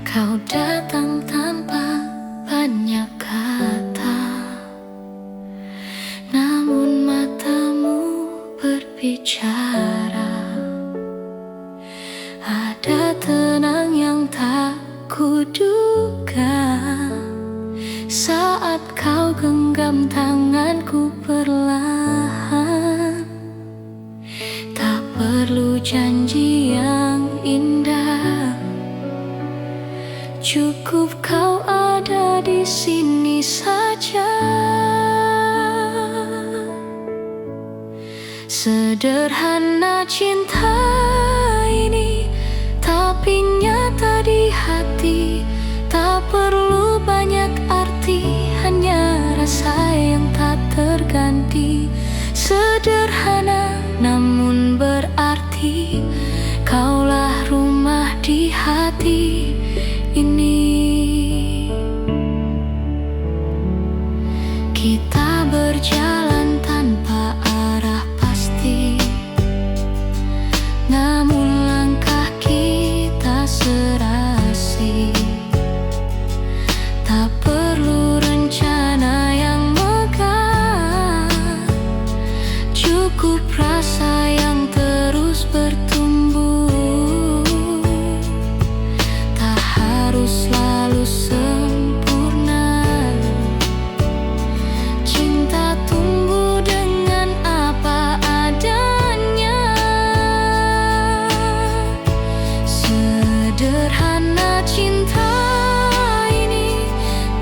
Kau datang tanpa banyak kata, namun matamu berbicara. Ada tenang yang tak kuduga saat kau genggam tanganku perlahan. Tak perlu janji yang indah, cukup kau ada di sini saja. Sederhana cinta ini, tapi nyata di hati. Tak perlu banyak arti, hanya rasa yang tak terganti. Sederhana namun berarti, kaulah rumah di hati ini. Kita berjalan tanpa arah pasti, namun langkah kita serasi. Tak perlu rencana yang megah, cukup rasa yang terus bertumbuh. Tak harus selalu sempurna, cinta tumbuh dengan apa adanya. Sederhana cinta ini,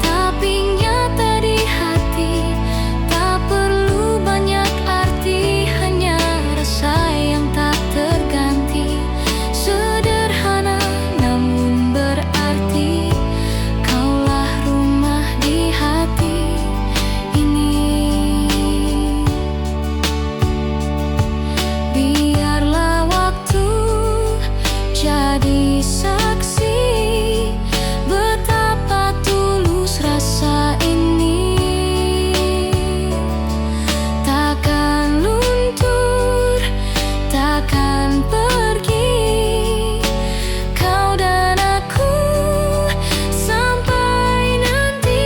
tapi nyata di hati. Tak perlu banyak arti, hanya rasa yang tak terganti. Sederhana namun berarti, kaulah rumah di hati ini. Biarlah waktu jadi saksi betapa tulus rasa ini. Takkan luntur, takkan pergi, kau dan aku sampai nanti.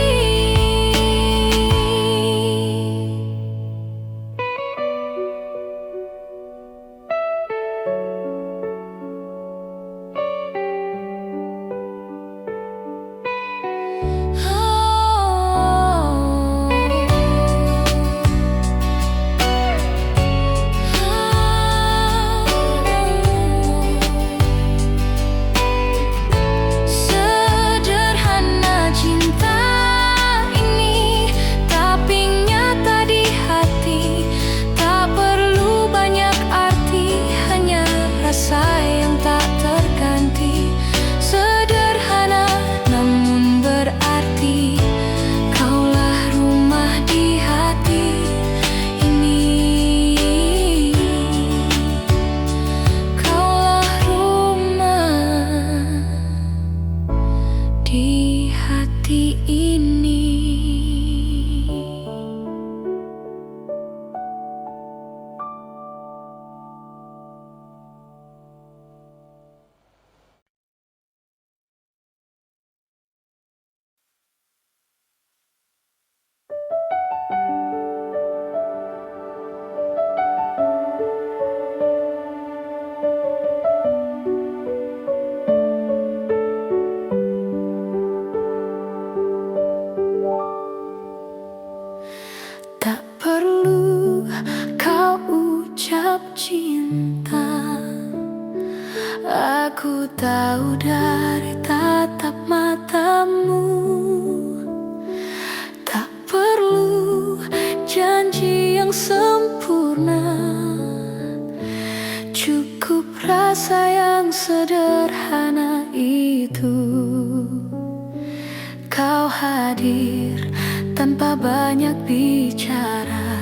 Sederhana cinta ini, tapi nyata di hati. Tak perlu banyak arti, hanya rasa yang tak terganti. Sederhana namun berarti, kaulah rumah di hati ini. Kaulah rumah di hati ini. Tak perlu kau ucap cinta, aku tahu dari tatap matamu. Tak perlu janji yang sempurna, cukup rasa yang sederhana itu. Kau hadir tanpa banyak bicara,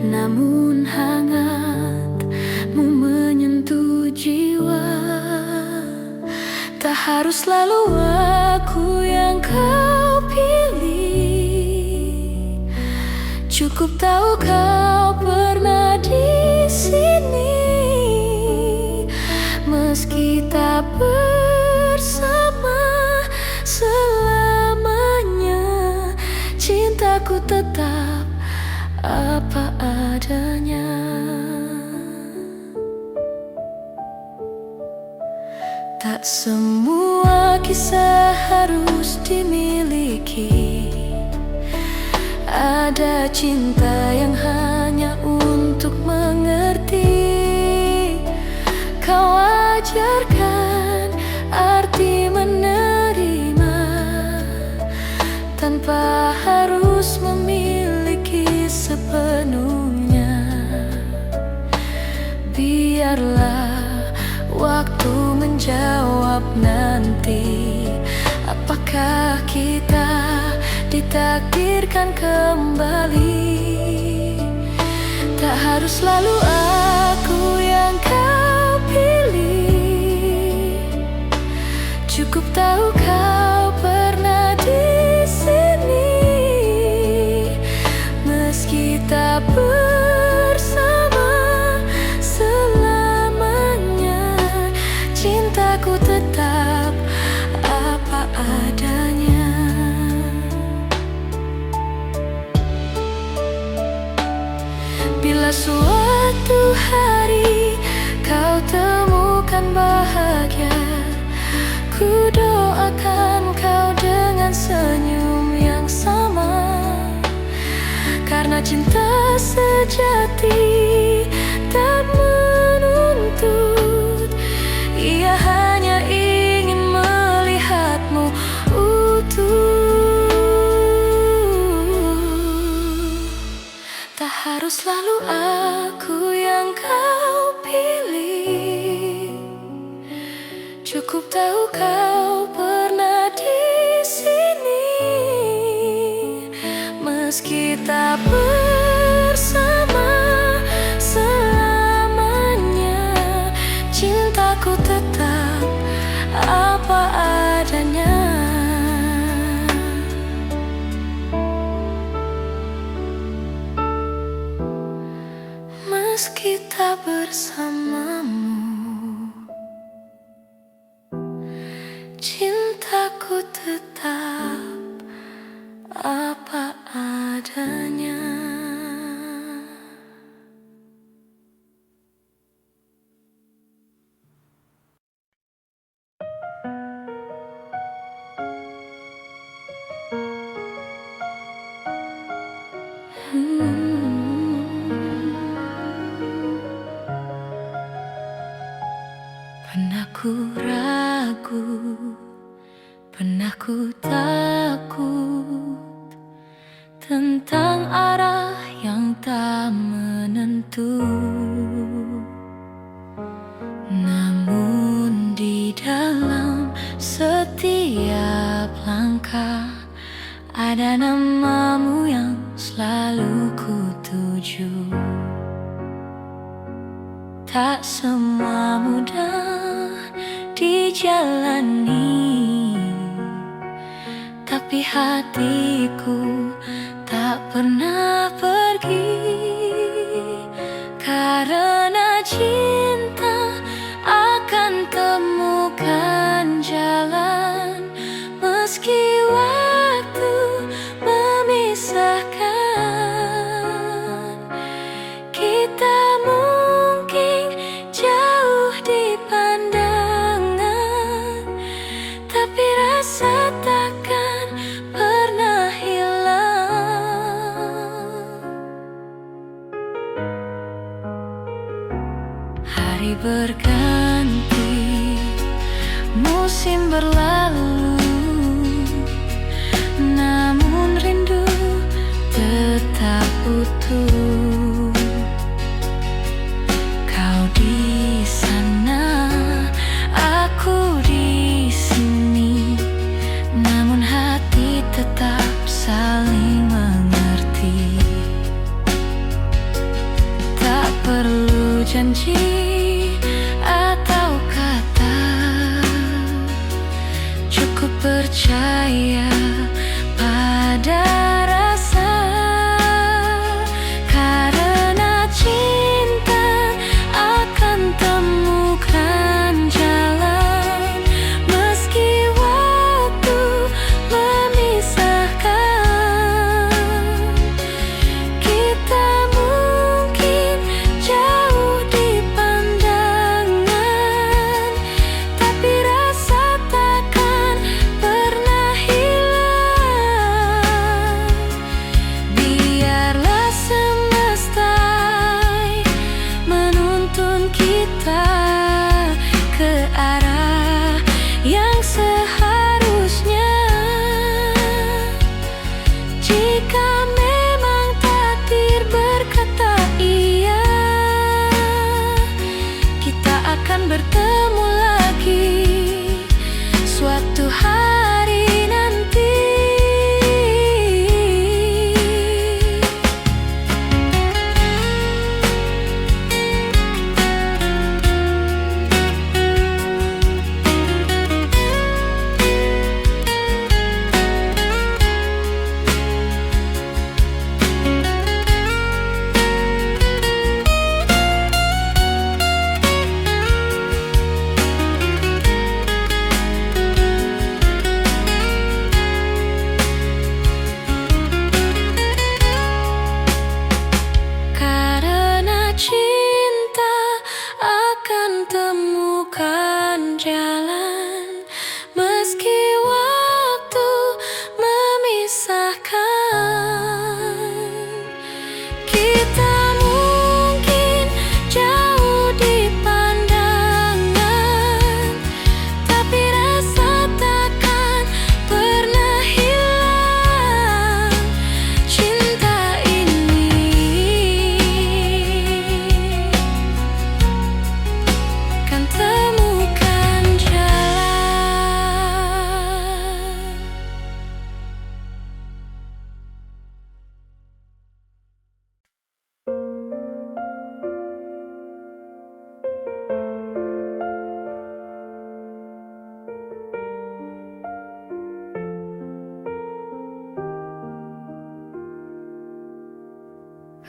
namun hangatmu menyentuh jiwa. Tak harus selalu aku yang kau pilih, cukup tahu kau pernah di sini. Meski tak bersama, semua kisah harus dimiliki. Ada cinta yang hanya untuk mengerti. Kau ajarkan arti menerima tanpa harus memiliki sepenuhnya. Biarlah waktu menjawab nanti, apakah kita ditakdirkan kembali. Tak harus selalu aku yang kau pilih, cukup tahu kau pernah di sini. Meski tak bersama selamanya, cintaku tetap apa adanya. Bila suatu hari kau temukan bahagia, ku doakan kau dengan senyum yang sama. Karena cinta sejati tak menuntut, ia hanya ingin melihatmu utuh. Tak harus selalu aku yang kau pilih, cukup tahu kau pernah di sini. Meski tak bersama selamanya, cintaku tetap apa adanya. Meski tak bersamamu, cintaku tetap apa adanya. Pernah ku ragu, pernah ku takut tentang arah yang tak menentu. Namun di dalam setiap langkah ada namamu yang selalu ku tuju. Tak semua mudah dijalani, tapi hatiku tak pernah pergi. Karena cinta akan temukan jalan, meski waktu memisahkan. Kita mungkin jauh di pandangan, tapi rasa takkan pernah hilang. Hari berganti, musim berlalu, namun rindu tetap utuh. Kau di sana, aku di sini, namun hati tetap saling mengerti. Tak perlu janji atau kata, cukup percaya pada rasa. Karena cinta akan temukan jalan, meski waktu memisahkan. Kita mungkin jauh di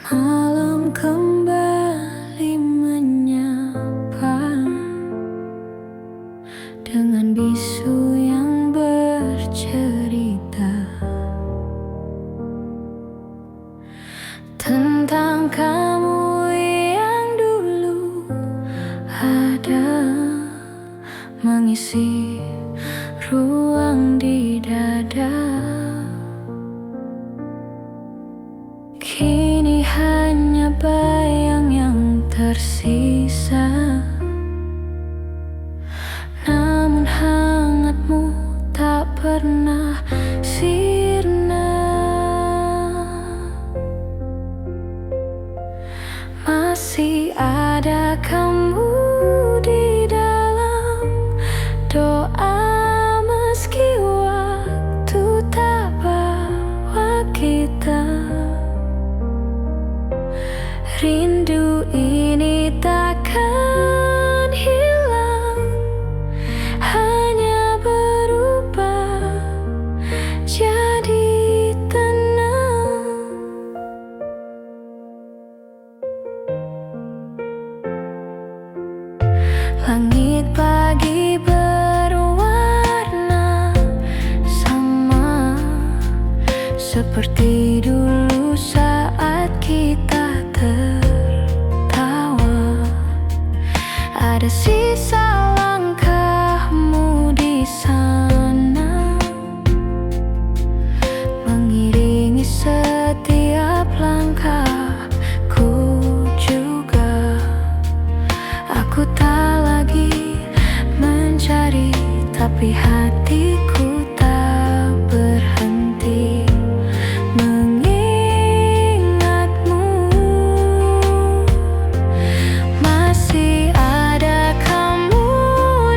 Malam kembali menyapa dengan bisu yang bercerita tentang kamu yang dulu ada mengisi ruang di dada. Kini hanya bayang yang tersisa, namun hangatmu tak pernah sirna. Masih ada kamu di dalam doa, meski waktu tak bawa kita. Rindu ini takkan hilang, hanya berubah jadi tenang. Langit pagi berwarna sama seperti dulu saat kita tertawa. Ada sisa langkahmu di sana, mengiringi setiap langkahku juga. Aku tak lagi mencari, tapi hatiku tak berhenti mengingatmu. Masih ada kamu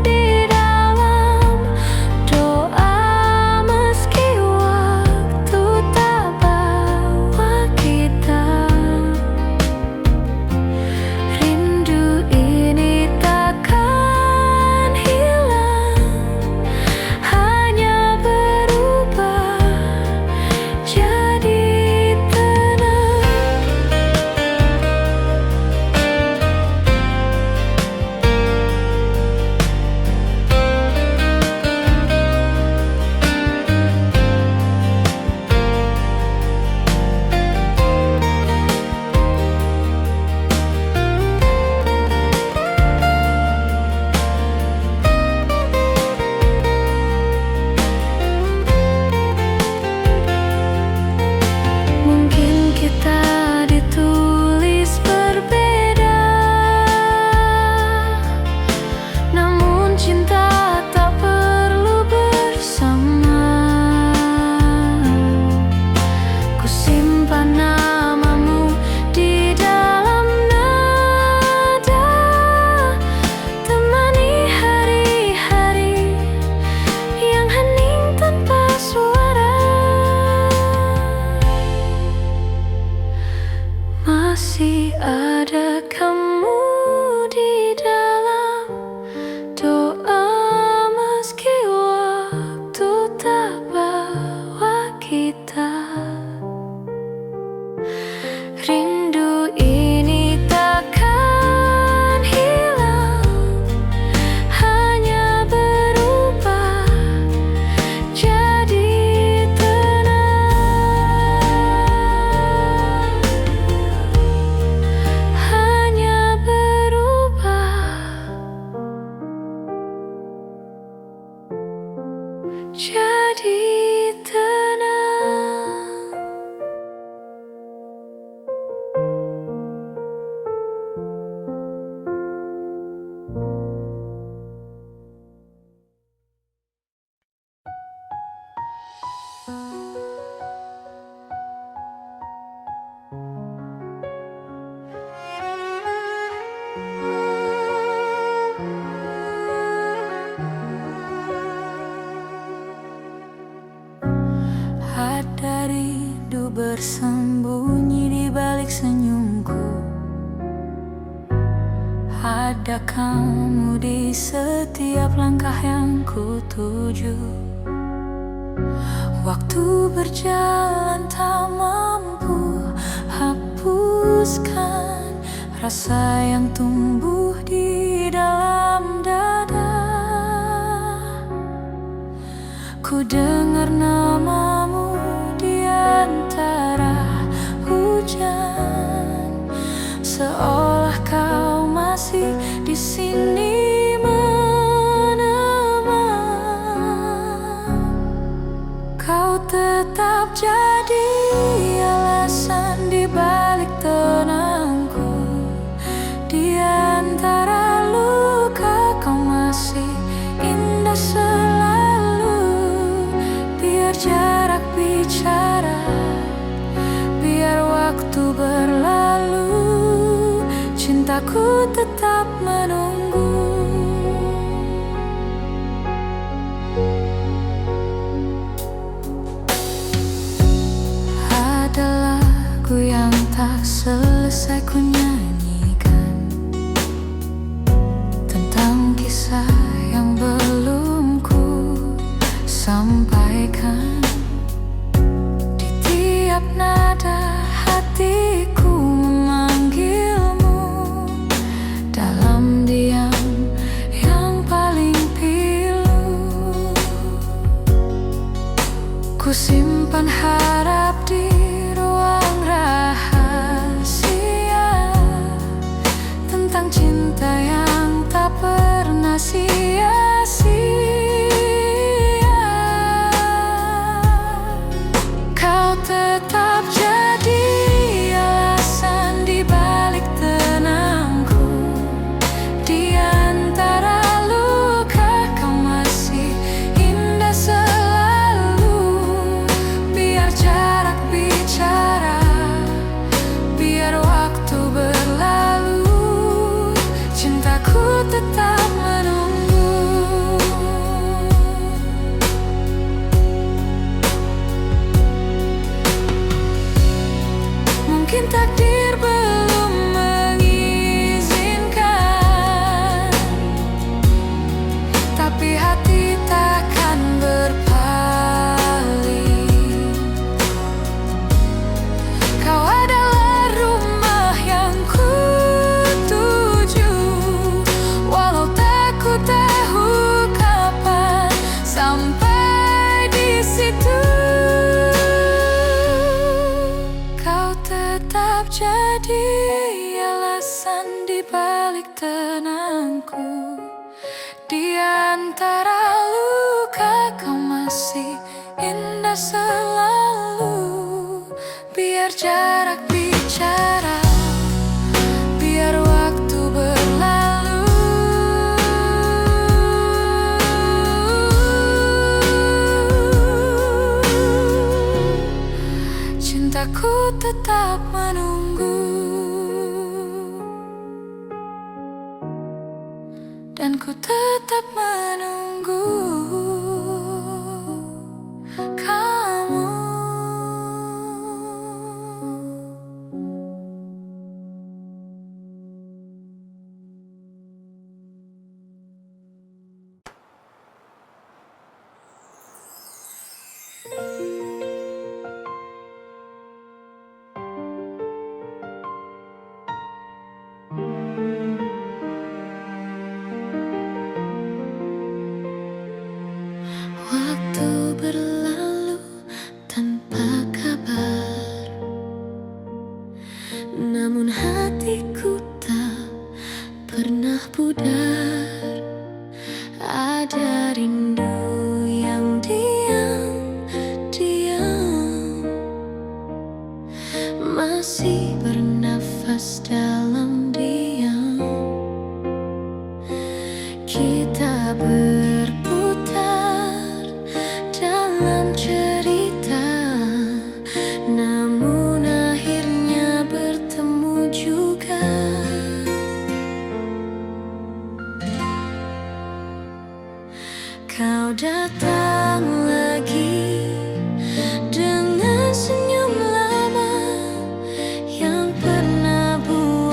di dalam doa, meski waktu tak bawa kita. Rindu ini takkan hilang, hanya berubah jadi tenang. Mungkin kita ditulis berbeda, namun cinta tak perlu bersama. Ku simpan namamu di dalam nada, temani hari-hari yang hening tanpa suara. Masih ada kamu di dalam doa, meski waktu tak bawa kita. Rindu ini takkan hilang, hanya berubah jadi tenang. Hanya berubah jadi tenang. Ada rindu bersembunyi di balik senyumku. Ada kamu di setiap langkah yang ku tuju. Waktu berjalan tak mampu hapus hembuskan rasa yang tumbuh di dalam dada. Ku dengar namamu di antara hujan, seolah kau masih di sini menemani. Kau tetap jadi alasan di balik tenangku. Di antara luka kau masih indah selalu. Biar jarak bicara, biar waktu berlalu, cintaku tetap menunggu. Ada lagu yang tak selesai ku nyanyikan, tentang kisah yang belum ku sampaikan. Di tiap nada hatiku memanggilmu, dalam diam yang paling pilu. Ku simpan harap di ruang rahasia, tentang cinta yang tak pernah sia-sia. Kau tetap jadi alasan di balik tenangku. Di antara luka kau masih indah selalu. Biar jarak bicara, biar waktu berlalu, cintaku tetap menunggu. Mungkin takdir belum mengizinkan, tapi hati takkan berpaling. Kau adalah rumah yang ku tuju, walau tak ku tahu kapan sampai di situ. Kau tetap jadi alasan di balik tenangku. Di antara luka kau masih indah selalu. Biar jarak bicara, biar waktu berlalu, cintaku tetap menunggu. Dan ku tetap menunggu kamu. Waktu berlalu tanpa kabar, namun hatiku tak pernah pudar. Ada rindu yang diam-diam masih bernafas dalam diam. Kita berputar dalam cerita, namun akhirnya bertemu juga. Kau datang lagi dengan senyum lama yang pernah buat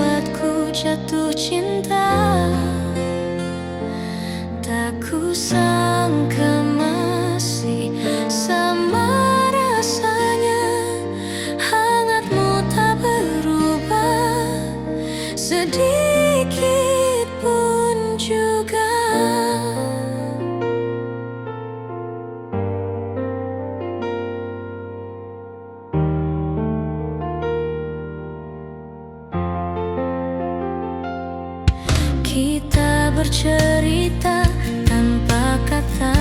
bercerita tanpa kata.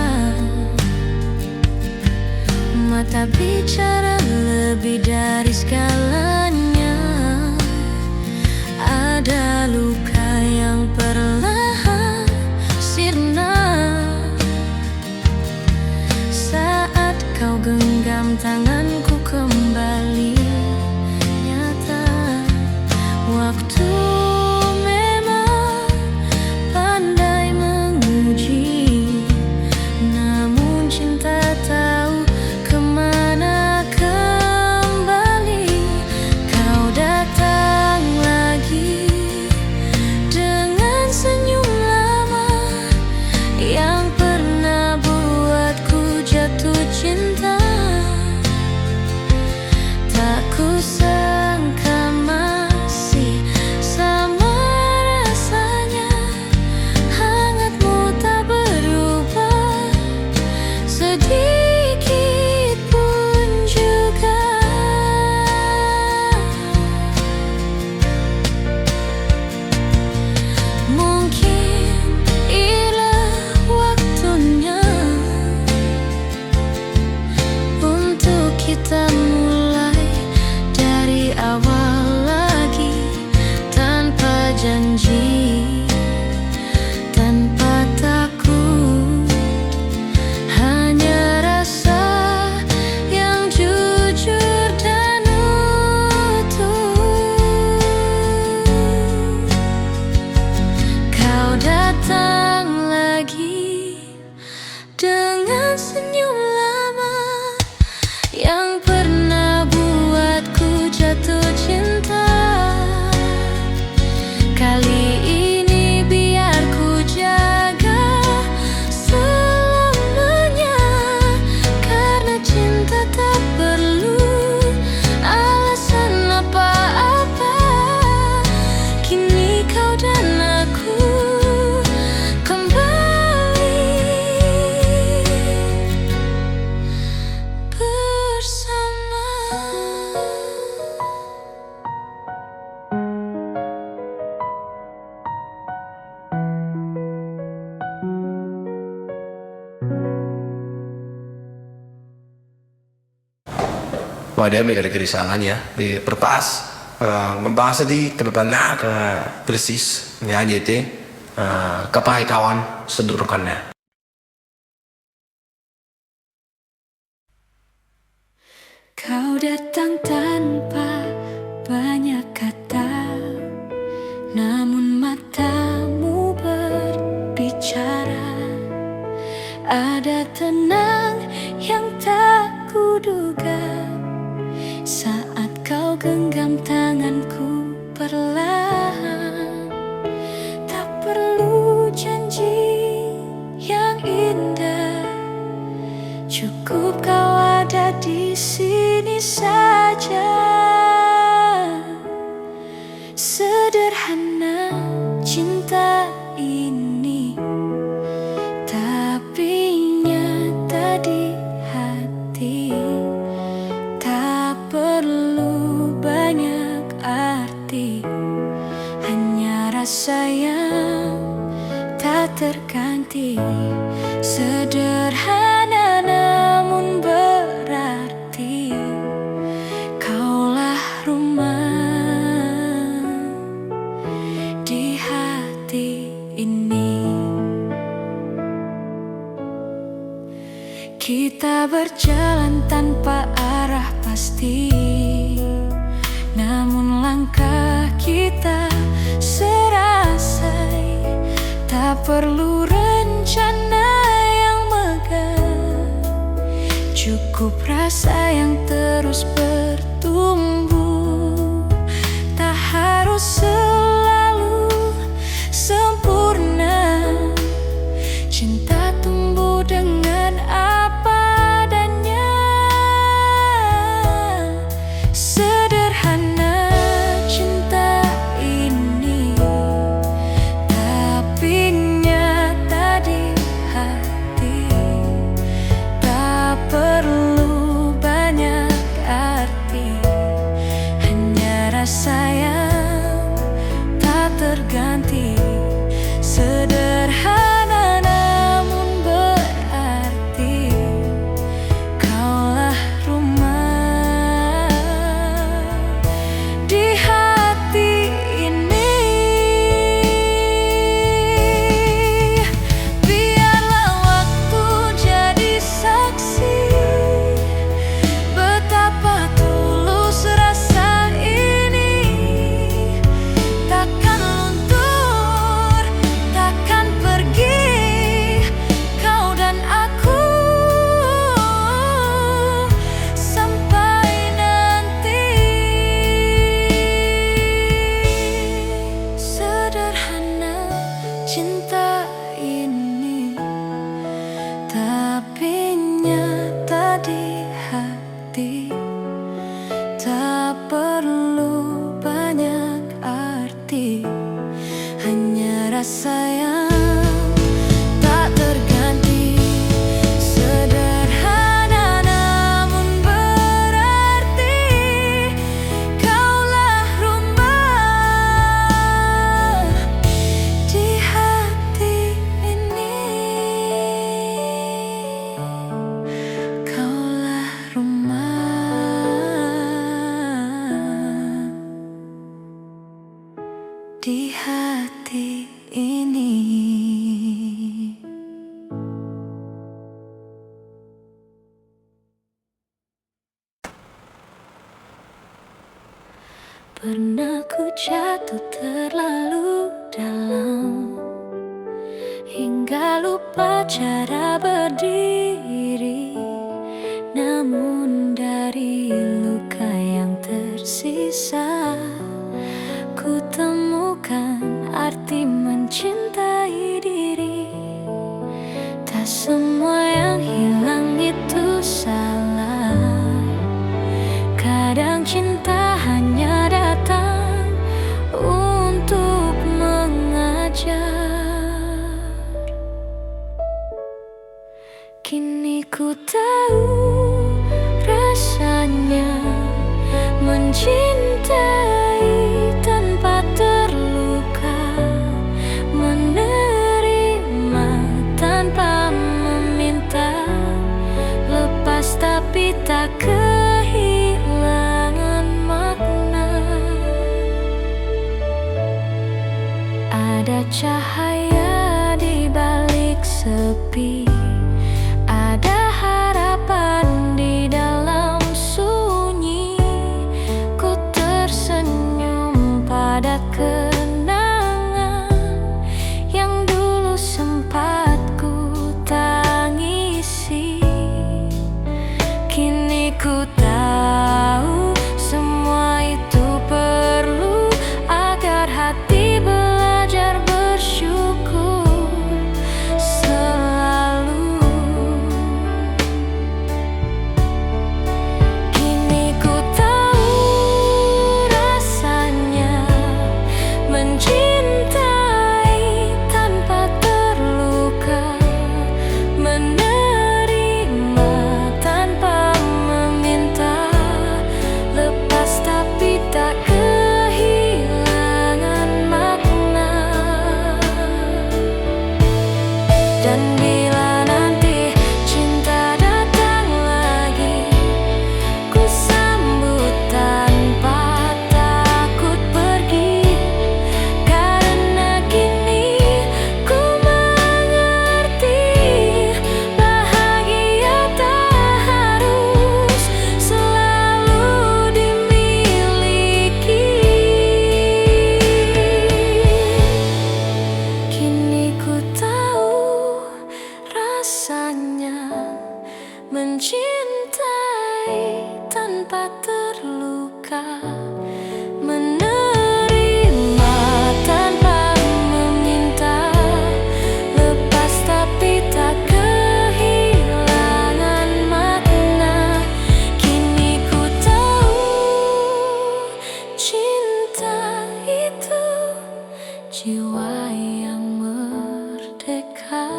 Mata bicara lebih dari segalanya. Ada luka yang perlahan sirna saat kau genggam tanganku kembali nyata. Waktu memang pandai menguji, namun cinta tahu kemana kembali. Kau datang lagi dengan senyum lama yang pernah buatku jatuh cinta. Tak kusangka masih sama rasanya, hangatmu tak berubah sedikit pun juga. Mungkin inilah waktunya untuk kita mulai dari awal lagi, tanpa janji, tanpa takut, hanya rasa yang jujur dan utuh. Kau datang lagi dengan senyum lama yang pernah buatku jatuh cinta. Kali ini biar ku jaga selamanya, karena cinta tak perlu alasan apa-apa. Kini kau dan aku kembali bersama. Wah, dia ada kerisangan ya di perpas membahas di kedepannya ke persis nyanyi itu kepai kawan sedurkannya. Kau datang tanpa banyak kata, namun matamu berbicara. Ada tenang yang tak kuduga saat kau genggam tanganku perlahan. Tak perlu janji yang indah, cukup kau ada di sini saja. Sederhana cinta ini, tapi nyata di hati. Tak perlu banyak arti, hanya rasa yang tak terganti. Sederhana namun berarti, kaulah rumah di hati ini. Kita berjalan tanpa arah pasti, namun langkah kita serasai. Tak perlu rencana yang megah, cukup rasa yang terus bertumbuh. Tak harus selalu sempurna, cinta tumbuh dengan apa adanya. Sederhana cinta ini, tapi nyata di hati. Tak perlu banyak rasa yang tak terganti, sederhana namun berarti. Kaulah rumah di hati ini. Kaulah rumah di hati ini. Pernah ku jatuh terlalu dalam hingga lupa cara berdiri. Namun dari luka yang tersisa, ku temukan arti mencintai diri. Tak semua yang hilang itu salah. Kadang cinta hanya datang untuk mengajar. Kini ku tahu rasanya mencintai tanpa terluka, menerima tanpa meminta, lepas tapi tak kehilangan makna. Ada cahaya di balik sepi, ada harapan di dalam sunyi. Ku tersenyum pada kenangan yang dulu sempat ku tangisi. Kini ku tahu semua itu perlu agar hati belajar bersyukur selalu. Kini ku tahu rasanya mencintai tanpa terluka, menerima tanpa meminta, lepas tapi tak kehilangan makna. Dan bila nanti cinta datang lagi, ku sambut tanpa takut pergi. Karena kini ku mengerti, bahagia tak harus selalu dimiliki. Kini ku tahu rasanya mencintai tanpa terluka, menerima tanpa meminta, lepas tapi tak kehilangan makna. Kini ku tahu cinta itu jiwa yang merdeka.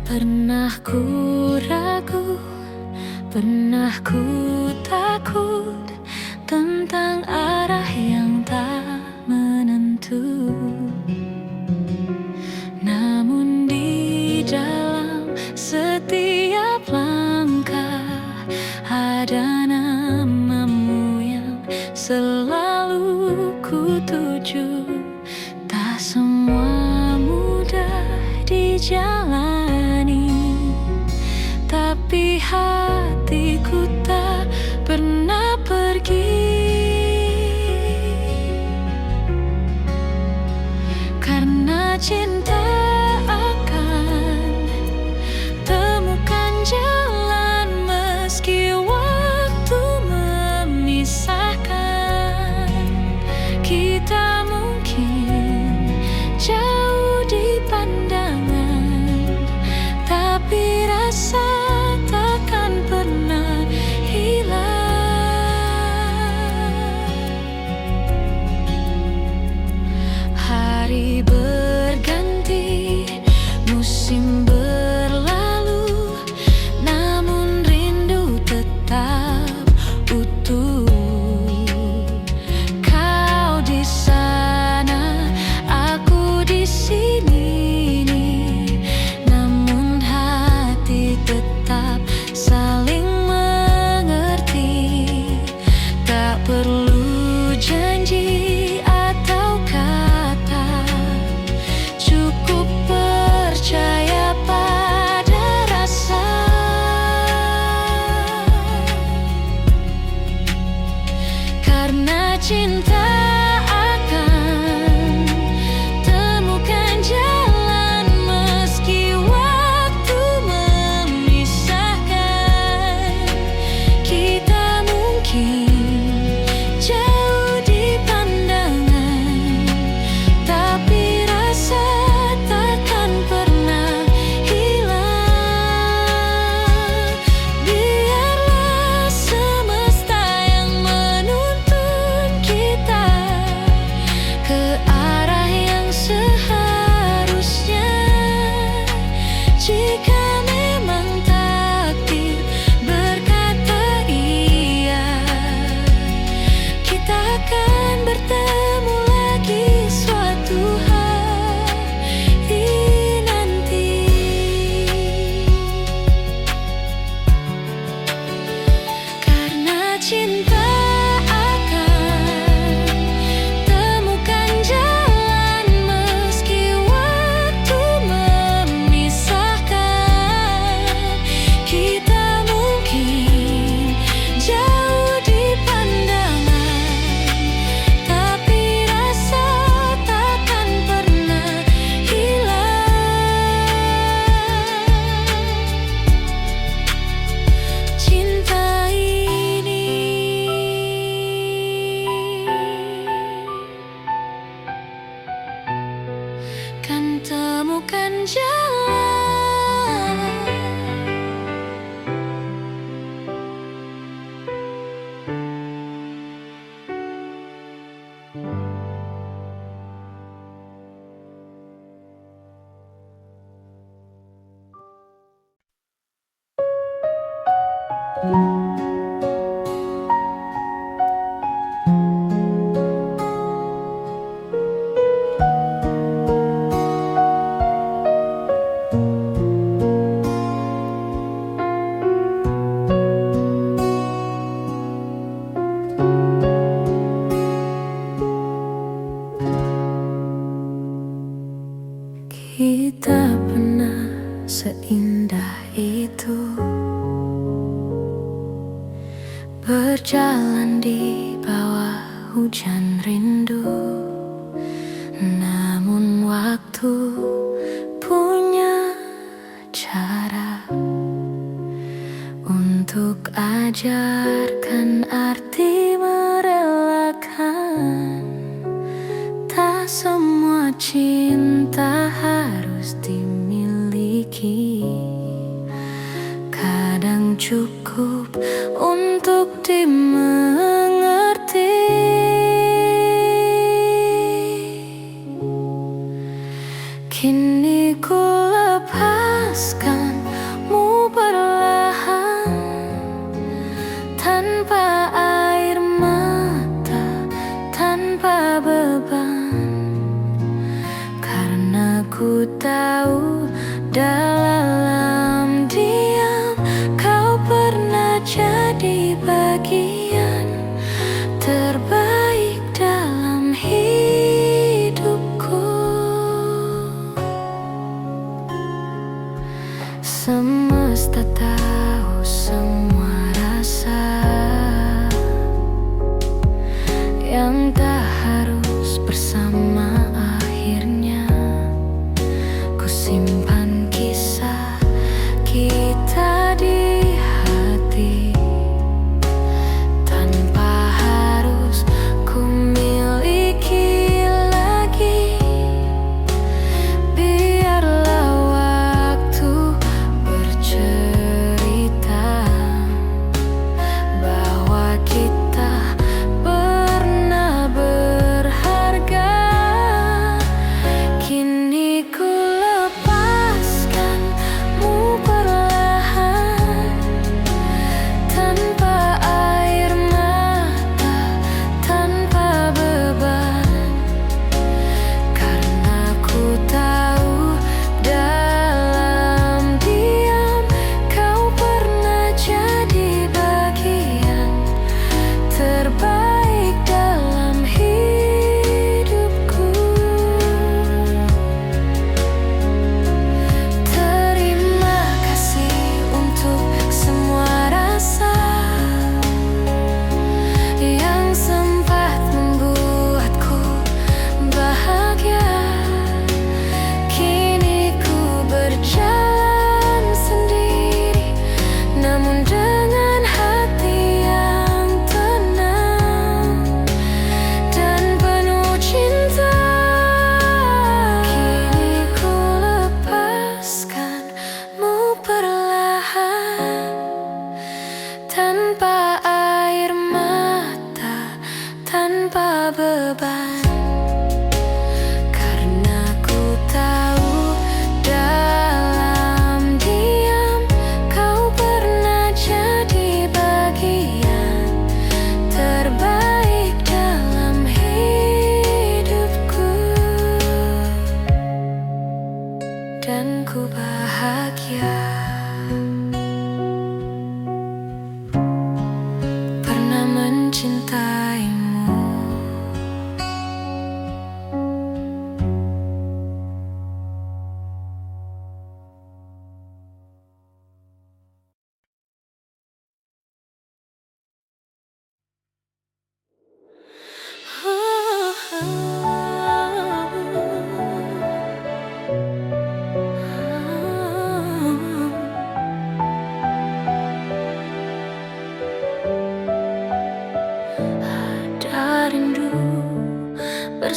Pernah ku ragu, pernah ku takut tentang arah yang tak menentu. Namun di dalam setiap langkah ada namamu yang selalu ku tuju. Tak semua mudah dijalani, tapi hatiku tak pernah pergi. cinta akan temukan jalan meski waktu memisahkan. Kita mungkin jauh di pandangan, tapi rasa takkan pernah hilang. Biarlah semesta yang menuntun kita ke arah yang seharusnya. Jika memang takdir berkata iya, kita akan bertemu lagi suatu hari nanti. Karena cinta akan temukan jalan meski waktu memisahkan. Kita mungkin jauh di pandangan, tapi rasa takkan pernah hilang. Cinta ini kan temukan jalan. Kita pernah seindah itu berjalan di bawah hujan rindu. Namun waktu punya cara untuk ajarkan arti merelakan. Tak semua cinta harus dimiliki, kadang cukup untuk dimengerti. Kini ku lepaskanmu perlahan, tanpa air mata, tanpa beban. Karena ku tahu dalam diam kau pernah jadi bagian terbaik dalam hidupku. Semesta tahu semua rasa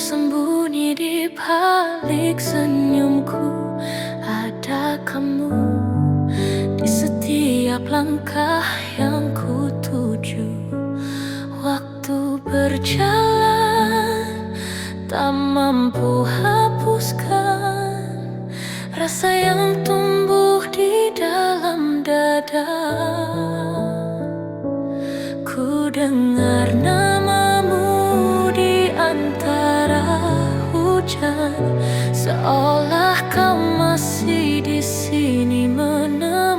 Tersembunyi di balik senyumku, ada kamu di setiap langkah yang ku tuju. Waktu berjalan tak mampu hapuskan rasa yang tumbuh di dalam dada. Ku dengar namamu di antara hujan, seolah kau masih di sini menemani.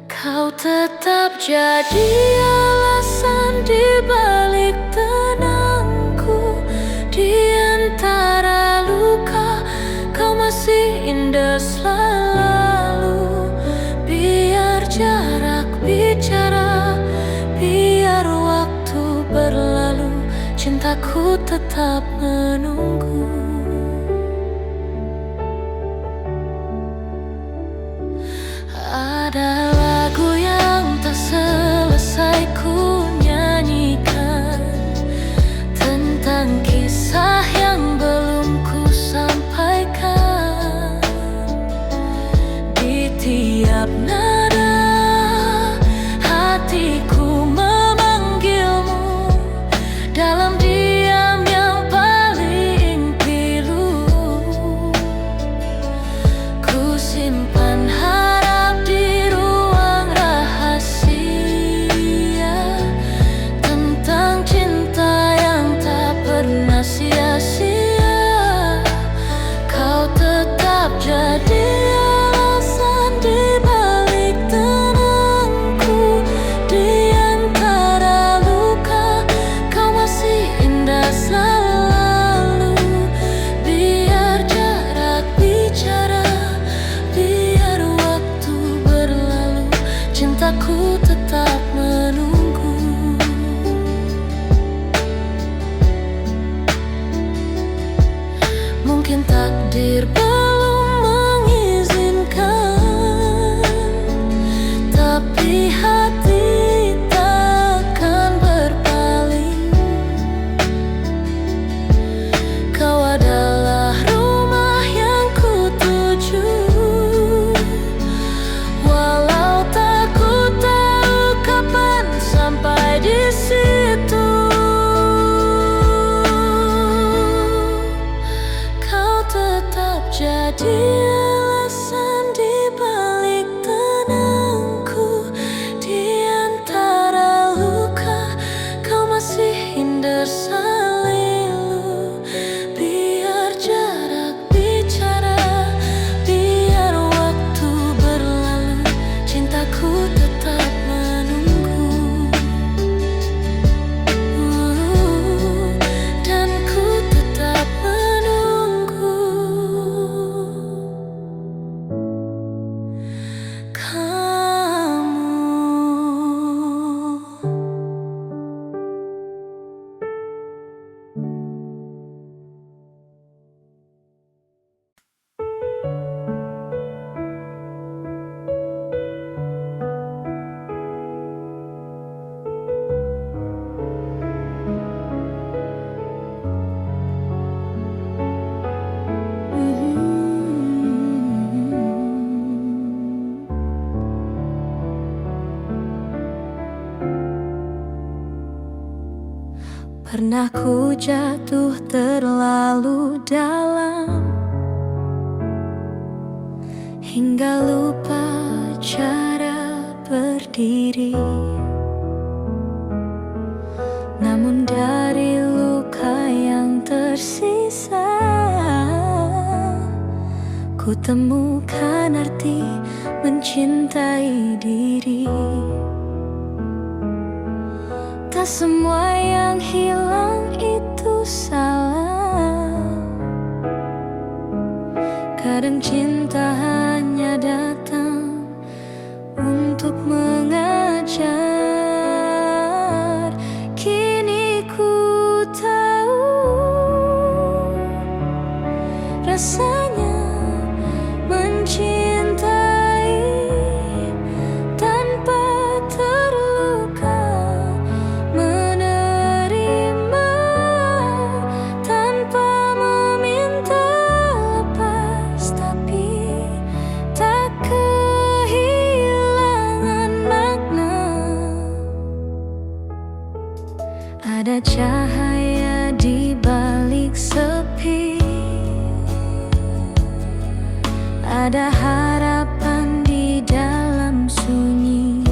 Kau tetap jadi alasan di balik tenangku. Di antara luka, kau masih indah selalu. Biar jarak bicara, biar waktu berlalu, cintaku tetap menunggu. Ada lagu yang tak selesai ku nyanyikan, tentang kisah yang belum ku sampaikan. Di tiap nada hatiku memanggilmu, dalam diam yang paling pilu. Ku simpan harap di ruang rahasia, tentang cinta yang tak pernah sia-sia. Kau tetap jadi alasan di balik tenangku. Di antara luka, kau masih indah selalu. Biar jarak bicara, biar waktu berlalu, cintaku tetap menunggu. Mungkin takdir belum mengizinkan, tapi hati takkan berpaling. Kau adalah rumah yang ku tuju, walau tak ku tahu kapan sampai di situ. Kau tetap jadi alasan di balik tenangku. Di antara luka, kau masih indah selalu. Biar jarak bicara, biar waktu berlalu, cintaku tetap menunggu. Dan ku tetap menunggu kamu. Pernah ku jatuh terlalu dalam, hingga lupa cara berdiri. Namun dari luka yang tersisa, ku temukan arti mencintai diri. Tak semua yang hilang itu salah. Kadang cinta hanya datang untuk mengajar. Kini ku tahu rasanya mencintai tanpa terluka. Ada cahaya di balik sepi, ada harapan di dalam sunyi.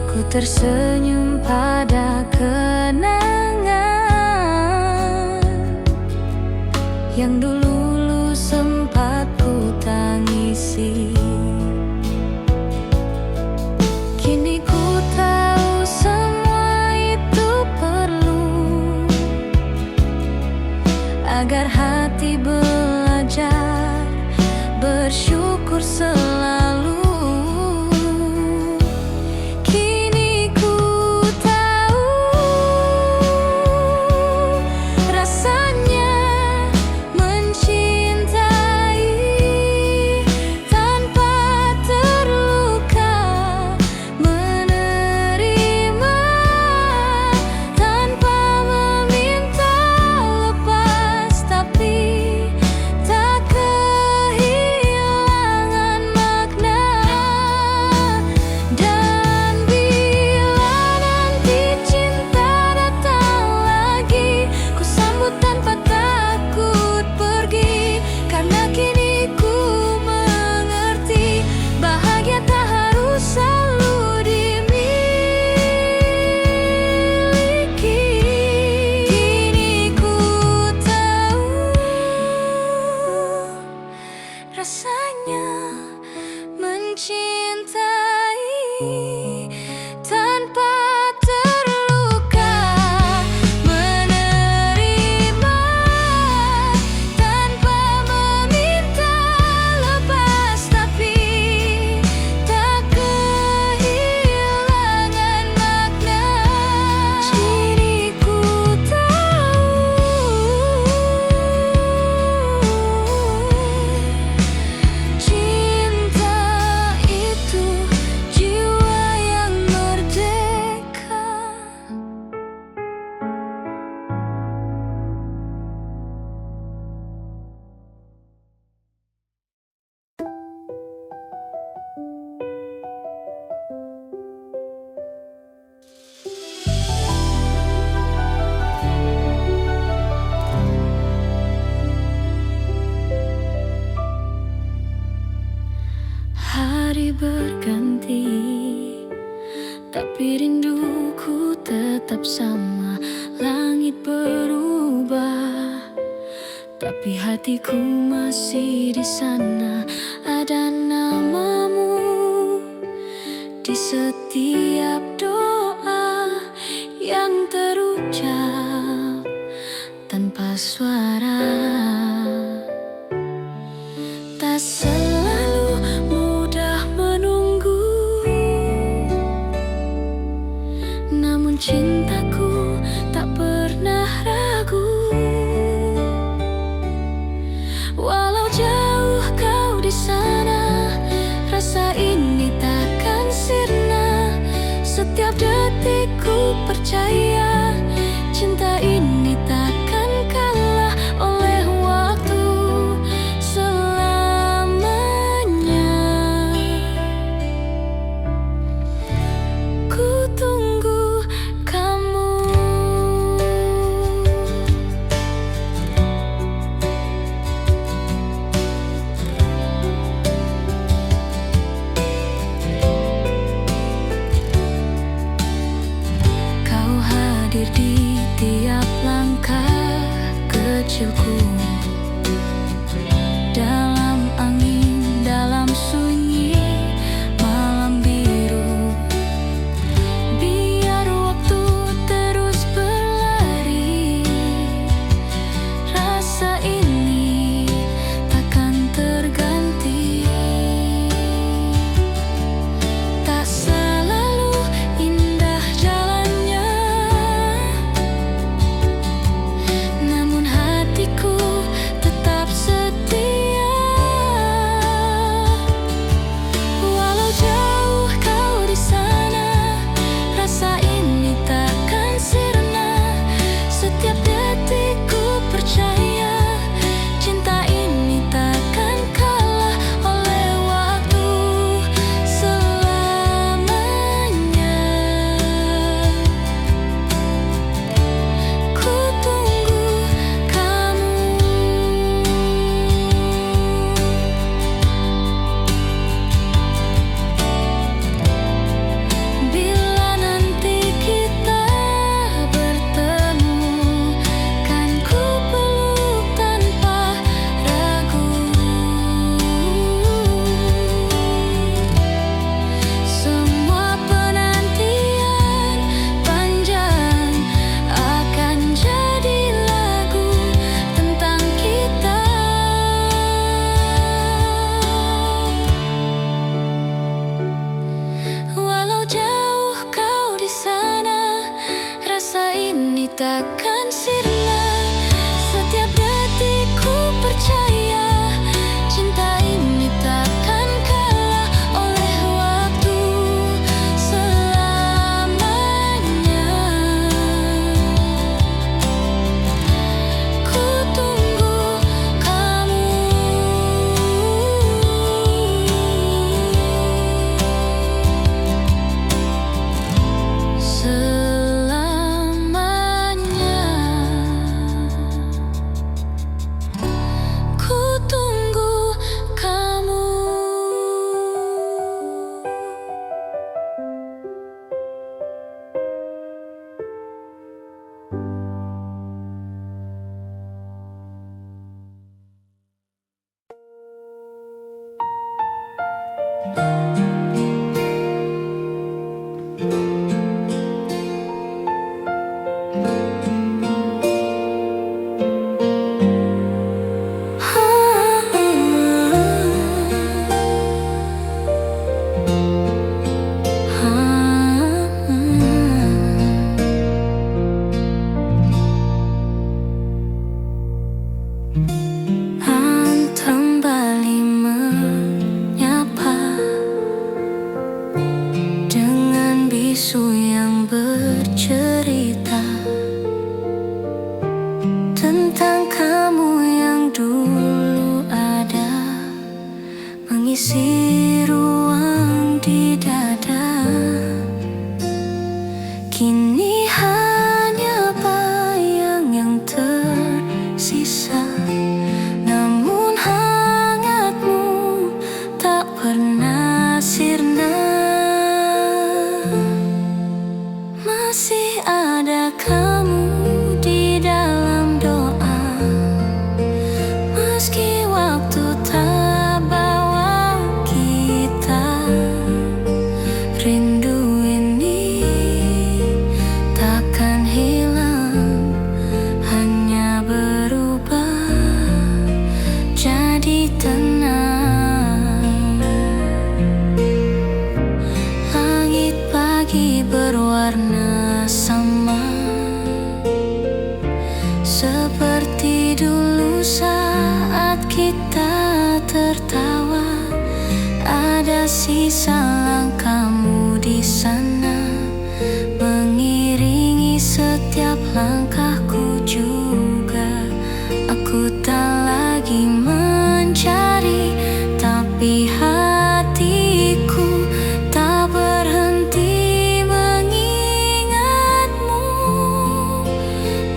Ku tersenyum pada kenangan yang dulu sempat ku tangisi. Kini ku tahu semua itu perlu agar hati belajar bersyukur selalu. Kini ku tahu rasanya mencintai tanpa terluka, menerima tanpa meminta lepas, tapi tak kehilangan makna. Dan bila nanti cinta datang lagi, ku sambut tanpa takut pergi, karena kini ku mengerti bahagia tak harus selalu dimiliki. Kini ku tahu rasanya mencintai tanpa terluka, menerima tanpa meminta lepas, tapi tak kehilangan makna. Kini ku tahu cinta itu jiwa yang merdeka. Hari berganti, tapi rinduku tetap sama. Langit berubah, tapi hatiku masih di sana. Ada namamu di setiap doa yang terucap tanpa suara. Tak selalu mudah menunggu, namun cintaku tak pernah ragu. Walau jauh kau di sana, rasa ini takkan sirna. Setiap detik ku percaya cinta ini takkan kalah oleh waktu selamanya. Ku tunggu kamu. Kau hadir isi ruang di dada. Kini hanya bayang yang tersisa, namun hangatmu tak pernah sirna. Masih ada kamu di dalam doa, meski waktu tak bawa kita. Rindu ini takkan hilang, hanya berubah jadi tenang. Langit pagi berwarna sama, seperti dulu saat kita tertawa. Ada sisa langkahmu di sana, mengiringi setiap langkahku juga. Aku tak lagi mencari, tapi hatiku tak berhenti mengingatmu.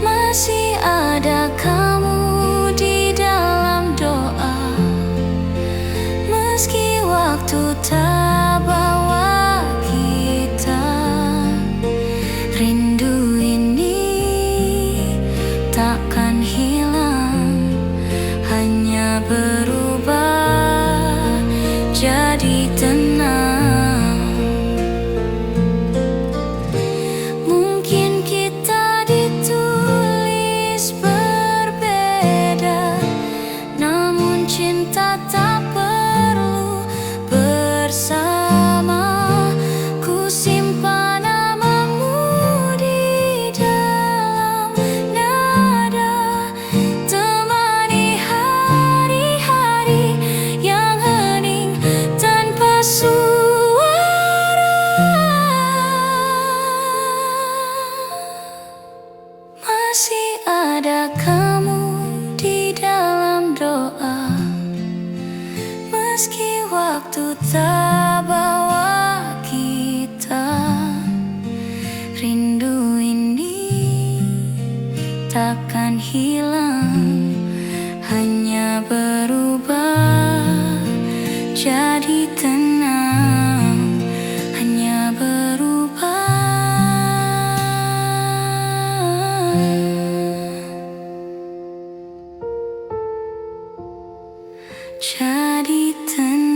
Masih ada kamu di dalam doa, meski waktu tak bawa kita. Rindu ini takkan hilang, hanya berubah jadi tenang. Mungkin kita ditulis berbeda, namun cinta tak perlu bersama. Ku simpan namamu di dalam nada, temani hari-hari yang hening tanpa suara. Masih ada kamu di dalam doa, meski waktu tak bawa kita. Rindu ini takkan hilang, hanya berubah jadi tenang. Hanya berubah jadi tenang.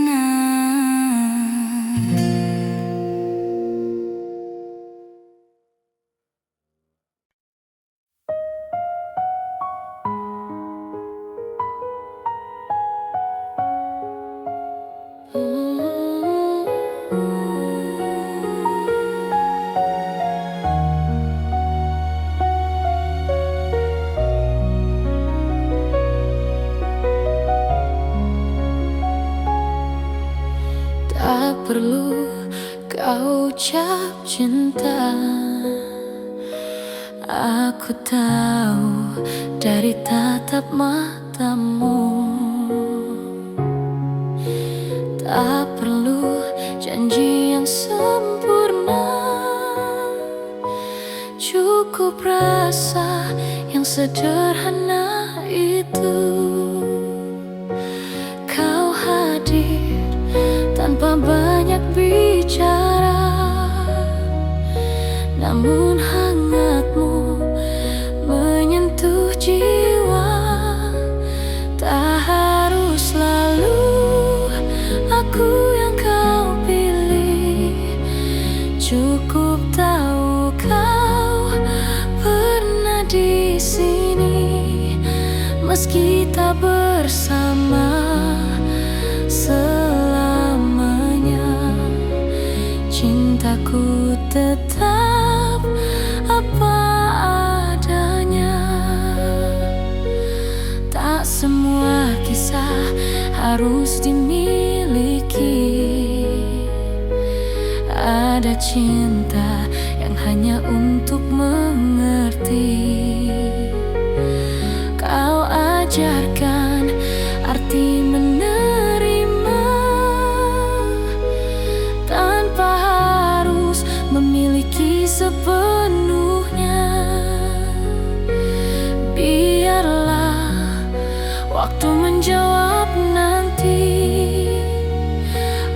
Tak perlu kau ucap cinta, aku tahu dari tatap matamu. Tak perlu janji yang sempurna, cukup rasa yang sederhana itu. Kau hadir tanpa banyak bicara, namun hangatmu menyentuh jiwa. Tak harus selalu aku yang kau pilih, cukup tahu kau pernah di sini. Meski tak bersama selamanya, cintaku tetap apa adanya. Tak semua kisah harus dimiliki, ada cinta yang hanya untuk mengerti. Kau ajarkan arti menerima,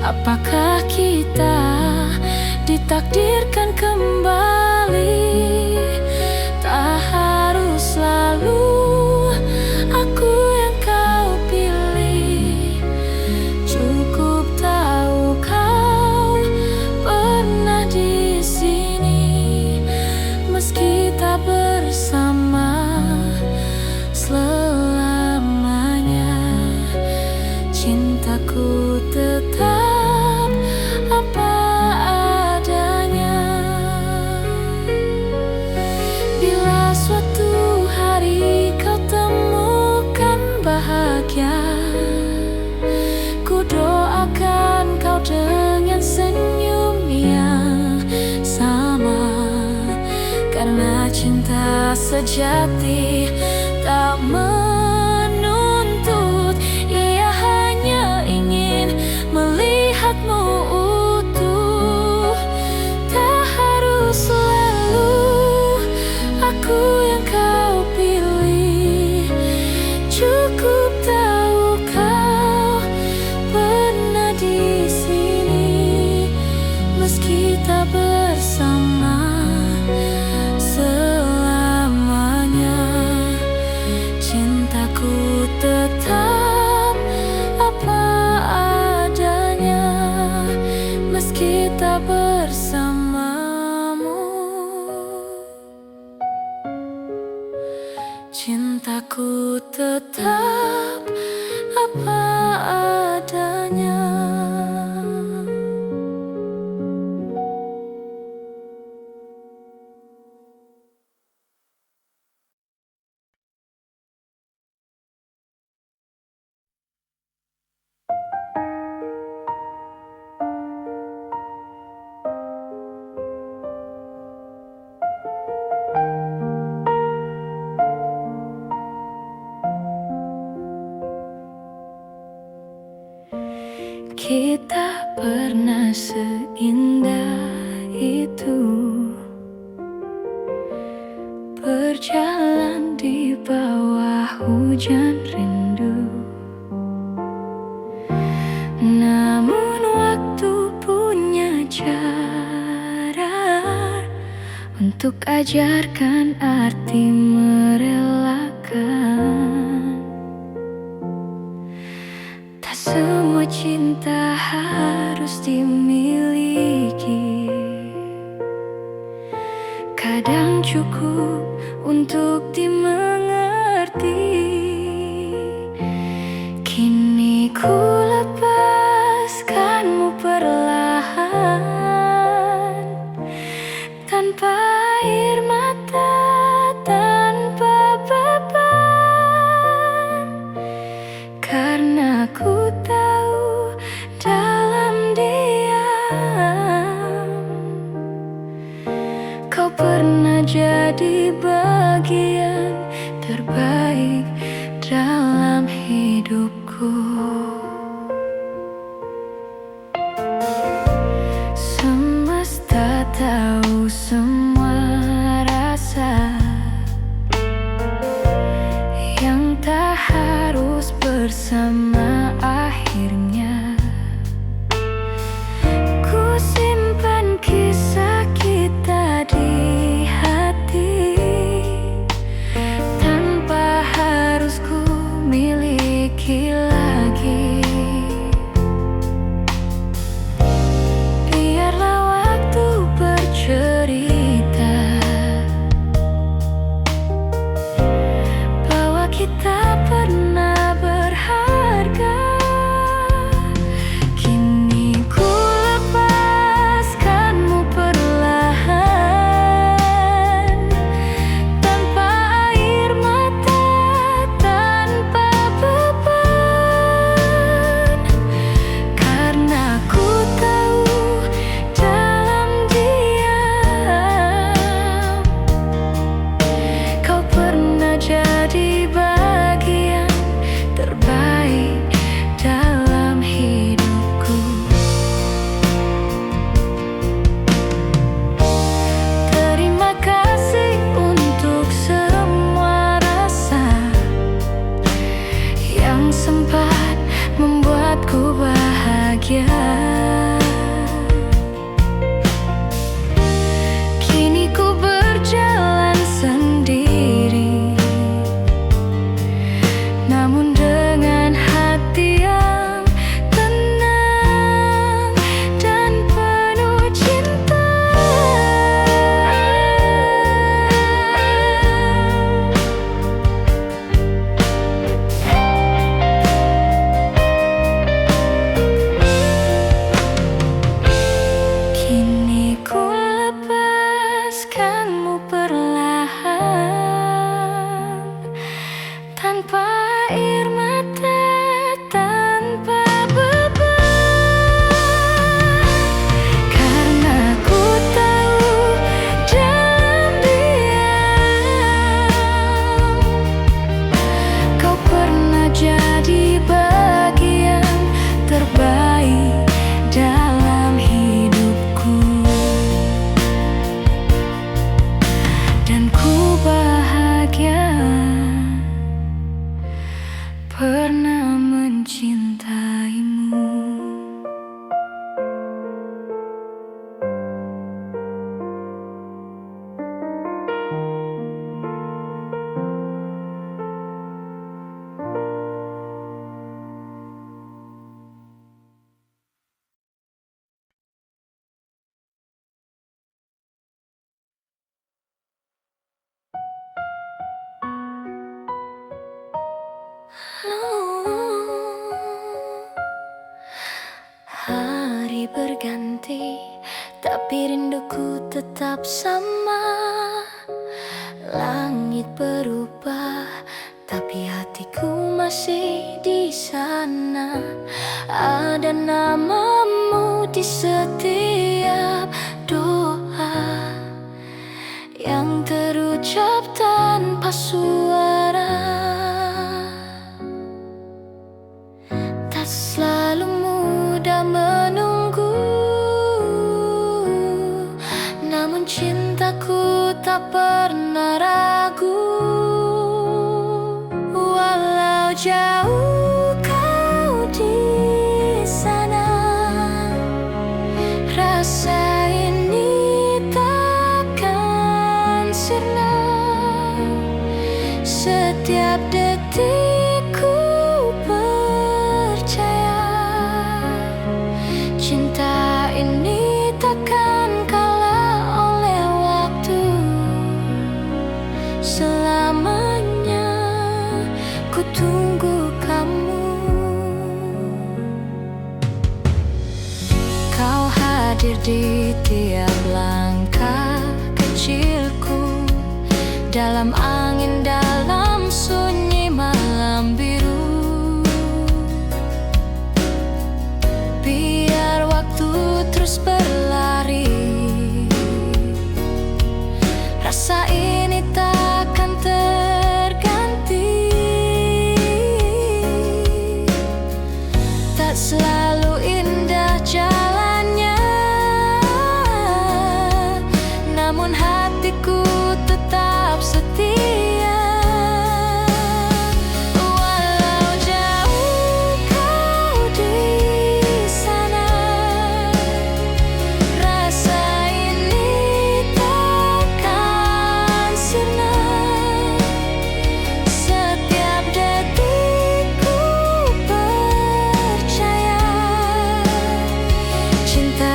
Apakah kita ditakdirkan kembali? Tak harus selalu aku yang kau pilih. Cukup tahu kau pernah di sini, meski tak bersama selamanya. Cintaku tetap apa adanya. Bila suatu hari kau temukan bahagia, ku doakan kau dengan senyum yang sama. Karena cinta sejati tak menuntut, ia hanya ingin melihatmu utuh. Tak harus selalu aku yang kau pilih. Cukup tahu kau pernah di sini, meski tak bersama selamanya. Cintaku tetap apa adanya, meski tak bersamamu. Cintaku tetap apa adanya. Kita pernah seindah itu, berjalan di bawah hujan rindu. Namun waktu punya cara untuk ajarkan arti merelakan. Semua cinta harus dimiliki. Kadang cukup untuk dimengerti. Kini ku lepaskanmu perlahan, tanpa air mata, tanpa beban. Karena ku tahu dalam diam kau pernah jadi bagian terbaik dalam hidupku. Semesta tahu semua rasa yang tak harus bersama akhirnya. Ku simpan kisah kita di hati, tanpa harus ku miliki lagi. Biarlah waktu bercerita Hari berganti, tapi rinduku tetap sama. Langit berubah, tapi hatiku masih di sana. Ada namamu di setiap doa yang terucap tanpa suara. Tak selalu mudah menunggu, namun cintaku tak pernah ragu. Walau jauh kau di sana, rasa ini takkan sirna. Setiap detikku percaya, cinta ini takkan kalah oleh waktu. Selamanya ku tunggu kamu. Kau hadir di tiap langkah kecilku, dalam angin, dalam sunyi malam biru. Biar waktu terus berlari, rasa ini takkan terganti. Tak selalu indah jalannya, namun hatiku tetap setia. Walau jauh kau di sana, rasa ini takkan sirna. Setiap detikku percaya, cinta